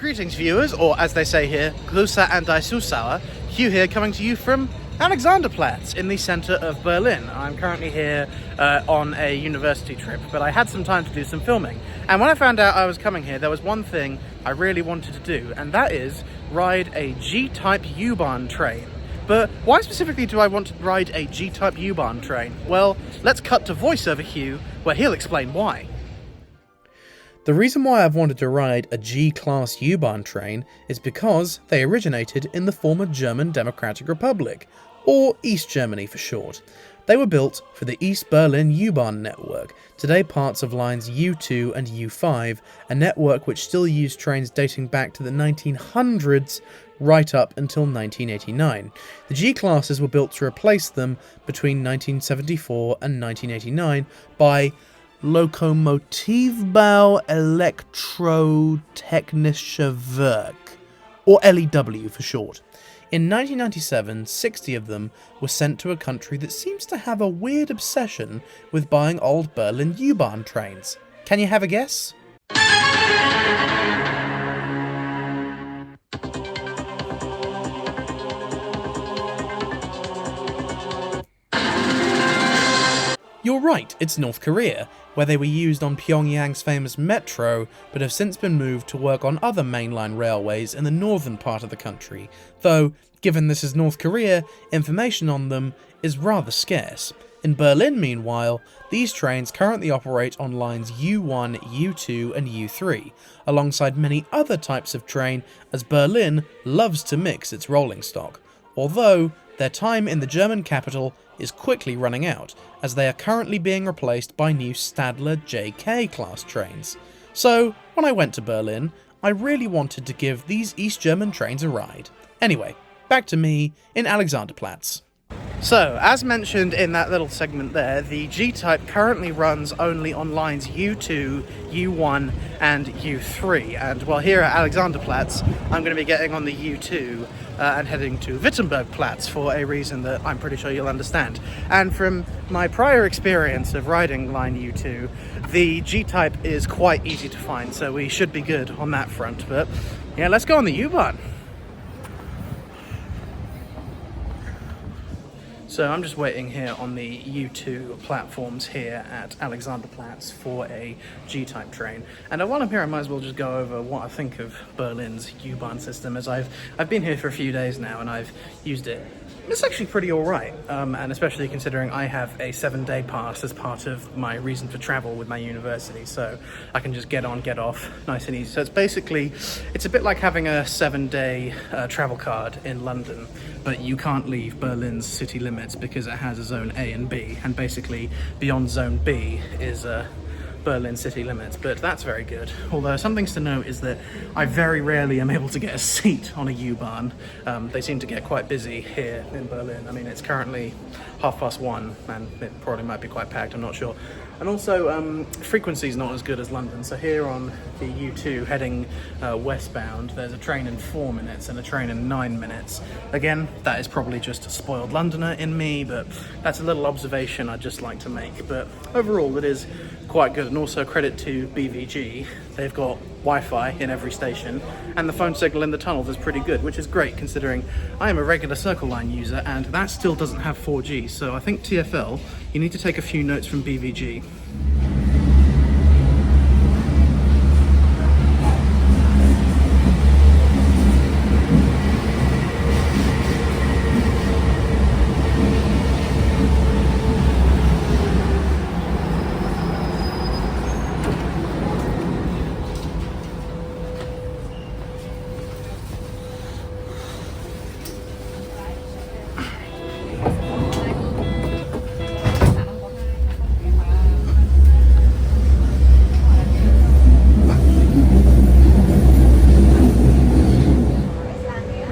Greetings viewers, or as they say here, Grüße and die Zuschauer. Hugh here, coming to you from Alexanderplatz in the centre of Berlin. I'm currently here on a university trip, but I had some time to do some filming. And when I found out I was coming here, there was one thing I really wanted to do, and that is ride a G-type U-Bahn train. But why specifically do I want to ride a G-type U-Bahn train? Well, let's cut to voiceover Hugh, where he'll explain why. The reason why I've wanted to ride a G-Class U-Bahn train is because they originated in the former German Democratic Republic, or East Germany for short. They were built for the East Berlin U-Bahn network, today parts of lines U2 and U5, a network which still used trains dating back to the 1900s right up until 1989. The G-classes were built to replace them between 1974 and 1989 by Lokomotivbau Elektrotechnische Werk, or LEW for short. In 1997, 60 of them were sent to a country that seems to have a weird obsession with buying old Berlin U-Bahn trains. Can you have a guess? You're right, it's North Korea, where they were used on Pyongyang's famous metro, but have since been moved to work on other mainline railways in the northern part of the country, though, given this is North Korea, information on them is rather scarce. In Berlin, meanwhile, these trains currently operate on lines U1, U2 and U3, alongside many other types of train, as Berlin loves to mix its rolling stock, although their time in the German capital is quickly running out, as they are currently being replaced by new Stadler JK class trains. So, when I went to Berlin, I really wanted to give these East German trains a ride. Anyway, back to me in Alexanderplatz. So, as mentioned in that little segment there, the G-Type currently runs only on lines U2, U1 and U3, and while here at Alexanderplatz, I'm going to be getting on the U2 and heading to Wittenbergplatz for a reason that I'm pretty sure you'll understand. And from my prior experience of riding line U2, the G-Type is quite easy to find, so we should be good on that front. But yeah, let's go on the U-Bahn. So I'm just waiting here on the U2 platforms here at Alexanderplatz for a G-type train. And while I'm here, I might as well just go over what I think of Berlin's U-Bahn system, as I've been here for a few days now and I've used it. It's actually pretty alright, and especially considering I have a 7-day pass as part of my reason for travel with my university, so I can just get on, get off, nice and easy. So it's a bit like having a 7-day travel card in London, but you can't leave Berlin's city limits because it has a zone A and B, and basically beyond zone B is Berlin city limits, but that's very good. Although some things to note is that I very rarely am able to get a seat on a U-Bahn. They seem to get quite busy here in Berlin. I mean, it's currently 1:30 and it probably might be quite packed, I'm not sure. And also, frequency is not as good as London. So here on the U2 heading westbound, there's a train in 4 minutes and a train in 9 minutes. Again, that is probably just a spoiled Londoner in me, but that's a little observation I'd just like to make. But overall, it is quite good. And also credit to BVG. They've got Wi-Fi in every station, and the phone signal in the tunnels is pretty good, which is great considering I am a regular Circle Line user and that still doesn't have 4G. So I think TfL, you need to take a few notes from BVG.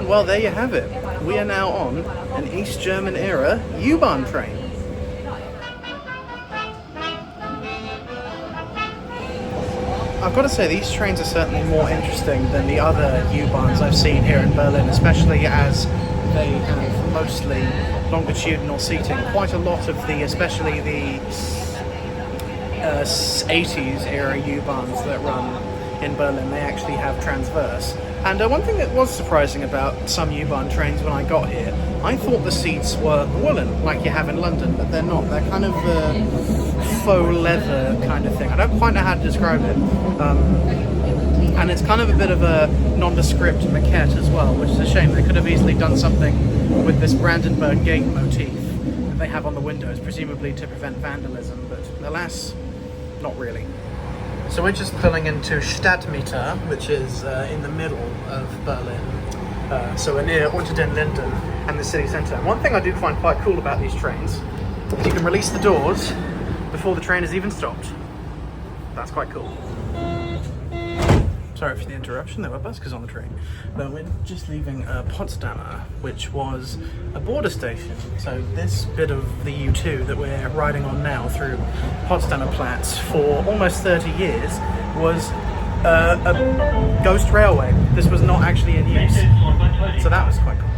Well, there you have it. We are now on an East German era U-Bahn train. I've got to say, these trains are certainly more interesting than the other U-Bahns I've seen here in Berlin, especially as they have mostly longitudinal seating. Quite a lot of especially the 80s era U-Bahns that run in Berlin, they actually have transverse. And one thing that was surprising about some U-Bahn trains when I got here, I thought the seats were woolen, like you have in London, but they're not. They're kind of faux leather kind of thing. I don't quite know how to describe it. And it's kind of a bit of a nondescript maquette as well, which is a shame. They could have easily done something with this Brandenburg Gate motif that they have on the windows, presumably to prevent vandalism, but alas, not really. So we're just pulling into Stadtmitte, which is in the middle of Berlin. So we're near Unter den Linden and the city centre. And one thing I do find quite cool about these trains is you can release the doors before the train has even stopped. That's quite cool. Sorry for the interruption, there were buskers on the train. But we're just leaving Potsdamer, which was a border station. So this bit of the U2 that we're riding on now through Potsdamerplatz for almost 30 years was a ghost railway. This was not actually in use. So that was quite cool.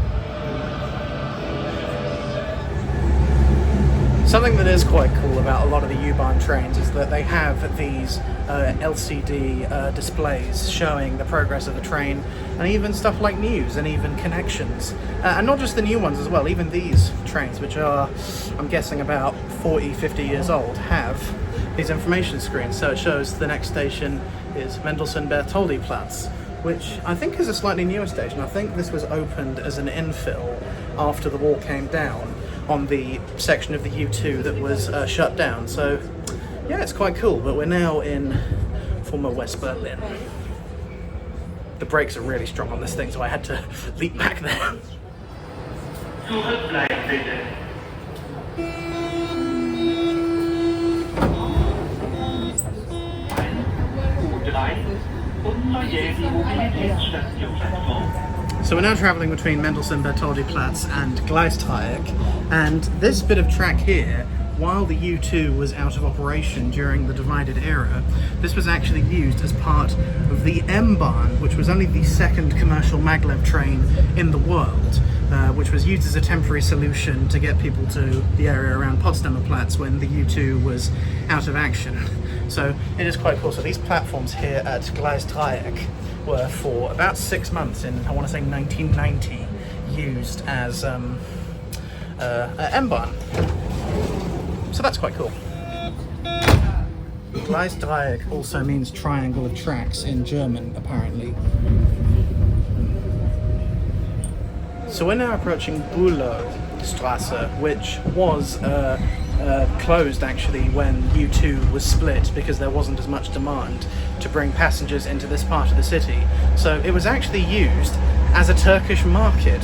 Something that is quite cool about a lot of the U-Bahn trains is that they have these LCD displays showing the progress of the train, and even stuff like news and even connections. And not just the new ones as well, even these trains, which are, I'm guessing, about 40, 50 years old, have these information screens. So it shows the next station is Mendelssohn-Bertholdy-Platz, which I think is a slightly newer station. I think this was opened as an infill after the wall came down on the section of the U2 that was shut down. So yeah, it's quite cool, but we're now in former West Berlin. The brakes are really strong on this thing, so I had to leap back there. So we're now travelling between Mendelssohn-Bertholdy-Platz and Gleisdreieck, and this bit of track here, while the U2 was out of operation during the divided era, this was actually used as part of the M-Bahn, which was only the second commercial maglev train in the world, which was used as a temporary solution to get people to the area around Potsdamerplatz when the U2 was out of action. So it is quite cool. So these platforms here at Gleisdreieck were for about 6 months in, I want to say 1990, used as M-Bahn. So that's quite cool. Gleisdreieck also means triangle of tracks in German, apparently. So we're now approaching Bülowstrasse, which was closed actually when U2 was split because there wasn't as much demand to bring passengers into this part of the city. So it was actually used as a Turkish market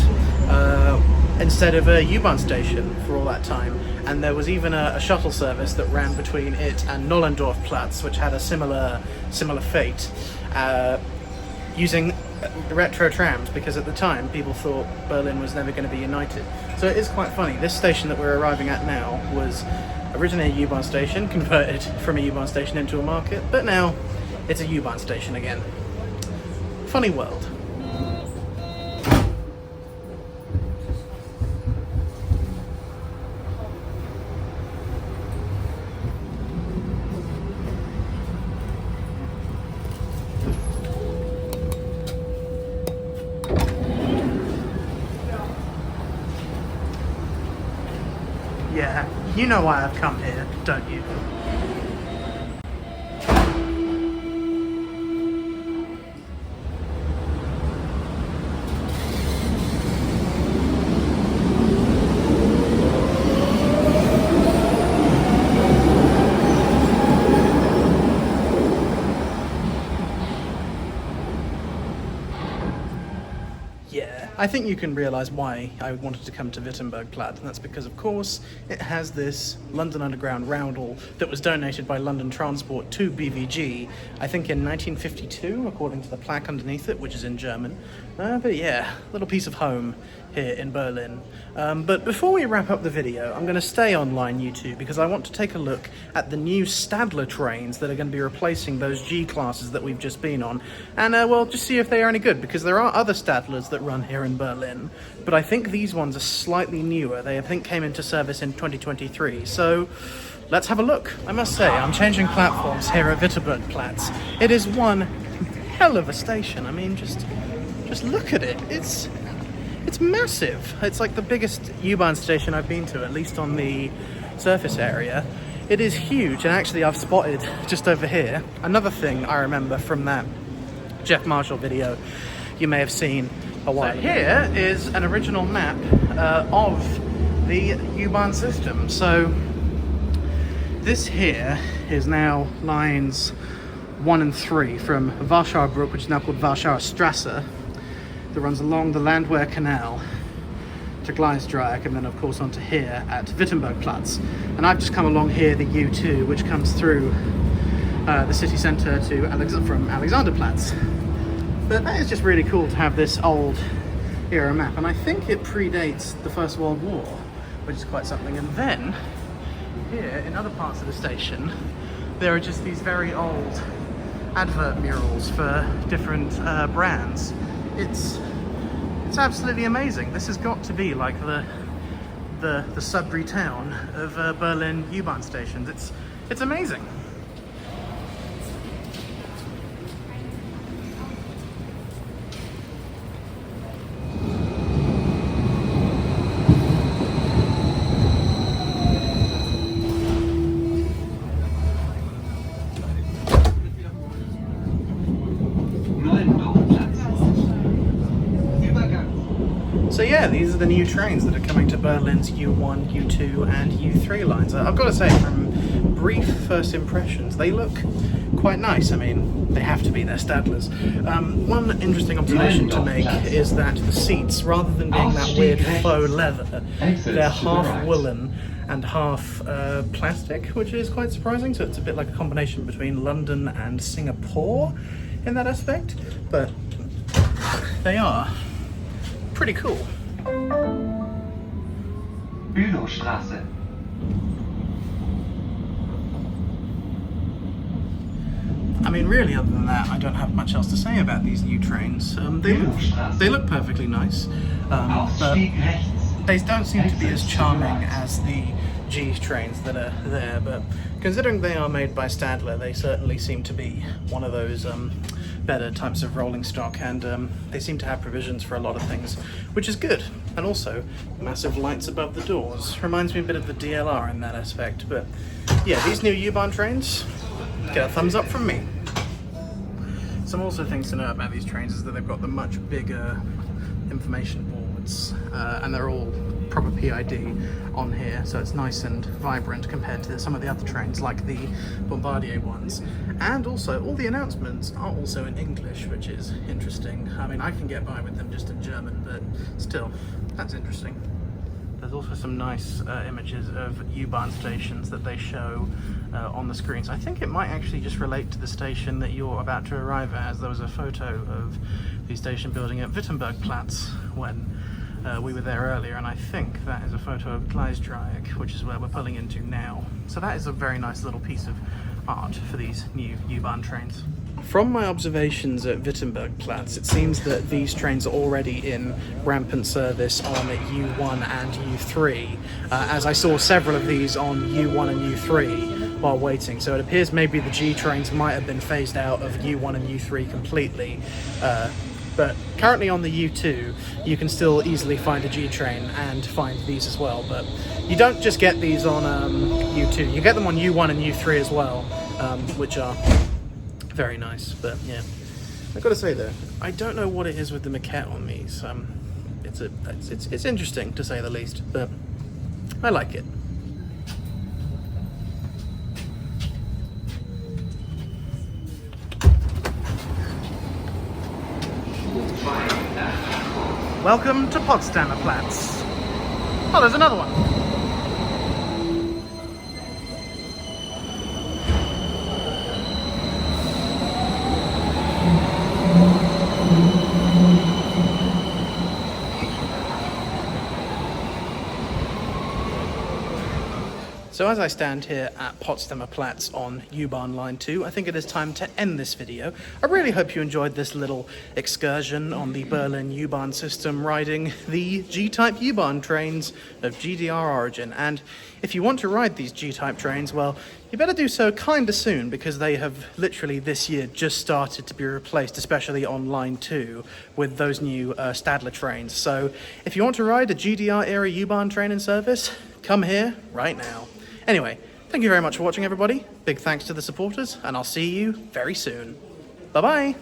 instead of a U-Bahn station for all that time. And there was even a shuttle service that ran between it and Nollendorfplatz, which had a similar fate, using retro trams, because at the time people thought Berlin was never going to be united. So it is quite funny. This station that we're arriving at now was originally a U-Bahn station, converted from a U-Bahn station into a market, but now it's a U-Bahn station again. Funny world. Yeah, you know why I've come here, don't you? Yeah, I think you can realise why I wanted to come to Wittenbergplatz, and that's because, of course, it has this London Underground roundel that was donated by London Transport to BVG, I think in 1952, according to the plaque underneath it, which is in German. But yeah, little piece of home here in Berlin. But before we wrap up the video, I'm going to stay on line U2 because I want to take a look at the new Stadler trains that are going to be replacing those G classes that we've just been on, and well, just see if they are any good, because there are other Stadlers that run here in Berlin, but I think these ones are slightly newer. They, I think, came into service in 2023, so let's have a look. I must say, I'm changing platforms here at Wittenbergplatz. It is one hell of a station. I mean, just look at it. It's massive. It's like the biggest U-Bahn station I've been to, at least on the surface area. It is huge, and actually I've spotted just over here another thing I remember from that Jeff Marshall video you may have seen a while ago. Here is an original map of the U-Bahn system. So this here is now lines 1 and 3 from Warschauer Brück, which is now called Warschauer Strasse, that runs along the Landwehr Canal to Gleisdreieck, and then of course onto here at Wittenbergplatz. And I've just come along here the U2, which comes through the city centre to from Alexanderplatz. But that is just really cool to have this old era map, and I think it predates the First World War, which is quite something. And then here in other parts of the station there are just these very old advert murals for different brands. It's absolutely amazing. This has got to be like the Sudbury town of Berlin U-Bahn stations. It's amazing. So yeah, these are the new trains that are coming to Berlin's U1, U2 and U3 lines. I've got to say, from brief first impressions, they look quite nice. I mean, they have to be, they're Stadlers. One interesting observation to make is that the seats, rather than being that weird faux leather, they're half woolen and half plastic, which is quite surprising. So it's a bit like a combination between London and Singapore in that aspect, but they are pretty cool. Bülowstraße. I mean, really, other than that, I don't have much else to say about these new trains. They look perfectly nice, but they don't seem to be as charming as the G trains that are there. But considering they are made by Stadler, they certainly seem to be one of those better types of rolling stock, and they seem to have provisions for a lot of things, which is good. And also massive lights above the doors. Reminds me a bit of the DLR in that aspect. But yeah, these new U-Bahn trains get a thumbs up from me. Some also things to know about these trains is that they've got the much bigger information boards, and they're all proper PID on here, so it's nice and vibrant compared to some of the other trains like the Bombardier ones. And also all the announcements are also in English, which is interesting. I mean, I can get by with them just in German, but still, that's interesting. There's also some nice images of U-Bahn stations that they show on the screens. I think it might actually just relate to the station that you're about to arrive at, as there was a photo of the station building at Wittenbergplatz when we were there earlier, and I think that is a photo of Gleisdreieck, which is where we're pulling into now. So that is a very nice little piece of art for these new U-Bahn trains. From my observations at Wittenbergplatz, it seems that these trains are already in rampant service on U1 and U3, as I saw several of these on U1 and U3 while waiting. So it appears maybe the G trains might have been phased out of U1 and U3 completely. But currently on the U2, you can still easily find a G train and find these as well. But you don't just get these on U2, you get them on U1 and U3 as well, which are very nice. But yeah, I've got to say though, I don't know what it is with the maquette on these. It's interesting to say the least, but I like it. Welcome to Potsdamer Platz. Oh, there's another one. So as I stand here at Potsdamer Platz on U Bahn Line 2, I think it is time to end this video. I really hope you enjoyed this little excursion on the Berlin U Bahn system, riding the G-type U Bahn trains of GDR origin. And if you want to ride these G-type trains, well, you better do so kinda soon, because they have literally this year just started to be replaced, especially on Line 2, with those new Stadler trains. So if you want to ride a GDR era U Bahn train in service, come here right now. Anyway, thank you very much for watching, everybody. Big thanks to the supporters, and I'll see you very soon. Bye-bye!